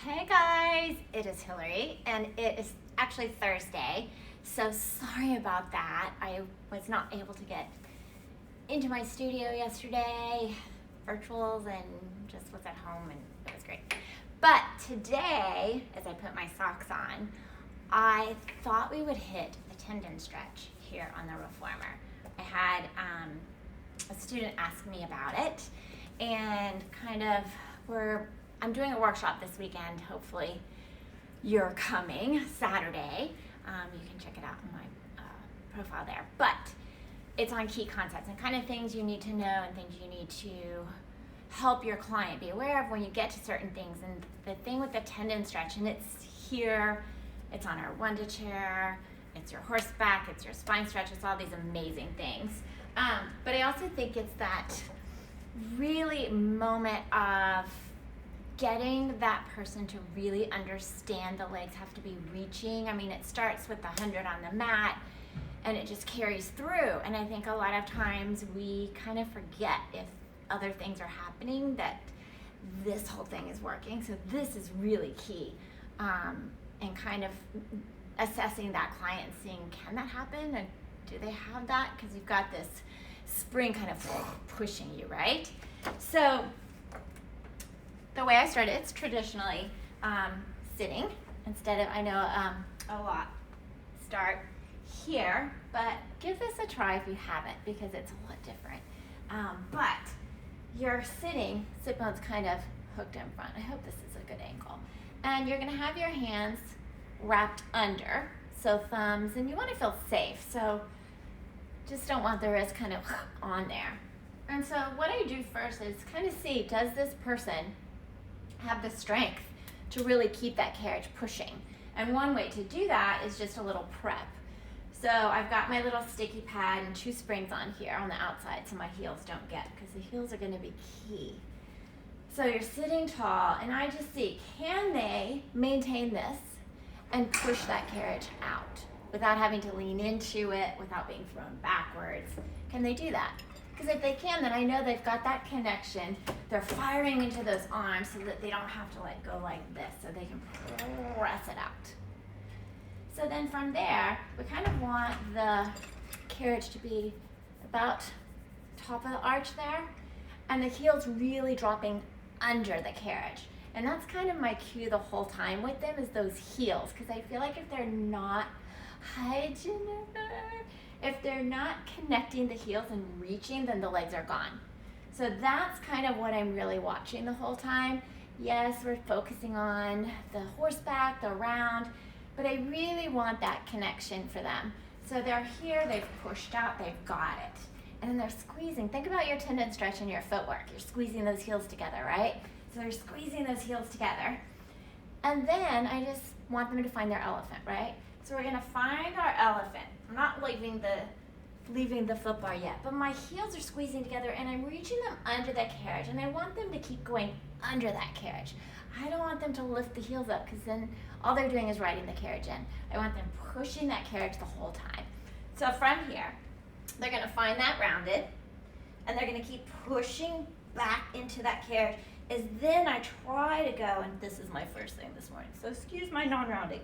Hey guys, it is Hillary and it is actually Thursday, so sorry about that. I was not able to get into my studio yesterday, virtuals, and just was at home and it was great. But today, as I put my socks on, I thought we would hit the tendon stretch here on the reformer. I had a student ask me about it and I'm doing a workshop this weekend. Hopefully you're coming Saturday. You can check it out on my profile there. But it's on key concepts and kind of things you need to know and things you need to help your client be aware of when you get to certain things. And the thing with the tendon stretch, and it's here, it's on our Wonder chair, it's your horseback, it's your spine stretch, it's all these amazing things. But I also think it's that really moment of getting that person to really understand the legs have to be reaching. I mean, it starts with the 100 on the mat and it just carries through. And I think a lot of times we kind of forget if other things are happening that this whole thing is working. So this is really key. And kind of assessing that client and seeing, can that happen? And do they have that? Because you've got this spring kind of pushing you, right? So the way I started, it's traditionally sitting instead of, I know a lot start here, but give this a try if you haven't because it's a lot different. But you're sitting, sit bone's kind of hooked in front. I hope this is a good angle. And you're gonna have your hands wrapped under, so thumbs, and you wanna feel safe. So just don't want the wrist kind of on there. And so what I do first is kind of see, does this person have the strength to really keep that carriage pushing? And one way to do that is just a little prep. So I've got my little sticky pad and 2 springs on here on the outside so my heels don't get, because the heels are going to be key. So you're sitting tall and I just see, can they maintain this and push that carriage out without having to lean into it, without being thrown backwards? Can they do that? Because if they can, then I know they've got that connection. They're firing into those arms so that they don't have to let go like this, so they can press it out. So then from there, we kind of want the carriage to be about top of the arch there, and the heels really dropping under the carriage. And that's kind of my cue the whole time with them, is those heels, because I feel like if they're not, hi Jennifer, if they're not connecting the heels and reaching, then the legs are gone. So that's kind of what I'm really watching the whole time. Yes, we're focusing on the horseback, the round, but I really want that connection for them. So they're here, they've pushed out, they've got it. And then they're squeezing. Think about your tendon stretch and your footwork. You're squeezing those heels together, right? So they're squeezing those heels together. And then I just want them to find their elephant, right? So we're gonna find our elephant. I'm not leaving the foot bar yet, but my heels are squeezing together and I'm reaching them under that carriage, and I want them to keep going under that carriage. I don't want them to lift the heels up, because then all they're doing is riding the carriage in. I want them pushing that carriage the whole time. So from here, they're gonna find that rounded, and they're gonna keep pushing back into that carriage. As then I try to go, and this is my first thing this morning, so excuse my non-rounding.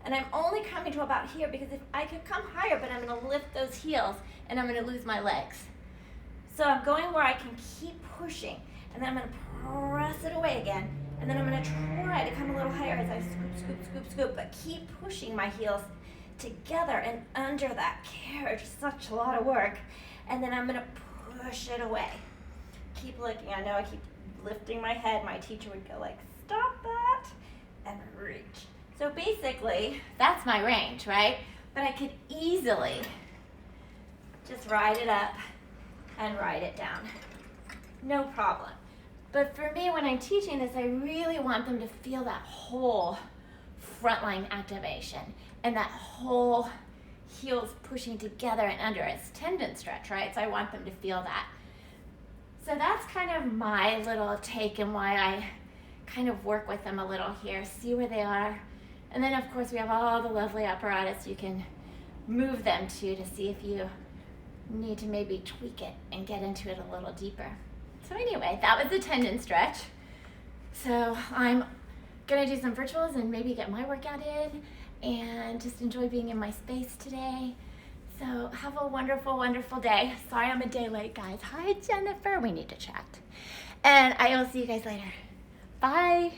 And I'm only coming to about here, because if I could come higher, but I'm gonna lift those heels and I'm gonna lose my legs. So I'm going where I can keep pushing, and then I'm gonna press it away again, and then I'm gonna try to come a little higher as I scoop, scoop, scoop, scoop, but keep pushing my heels together and under that carriage. Such a lot of work. And then I'm gonna push it away. Keep looking. I know I keep lifting my head. My teacher would go like, stop that, and reach. So basically, that's my range, right? But I could easily just ride it up and ride it down. No problem. But for me, when I'm teaching this, I really want them to feel that whole frontline activation and that whole heels pushing together and under. It's tendon stretch, right? So I want them to feel that. So that's kind of my little take and why I kind of work with them a little here, see where they are. And then of course we have all the lovely apparatus you can move them to see if you need to maybe tweak it and get into it a little deeper. So anyway, that was the tendon stretch. So I'm gonna do some virtuals and maybe get my workout in and just enjoy being in my space today. So have a wonderful, wonderful day. Sorry I'm a day late, guys. Hi, Jennifer. We need to chat. And I will see you guys later. Bye.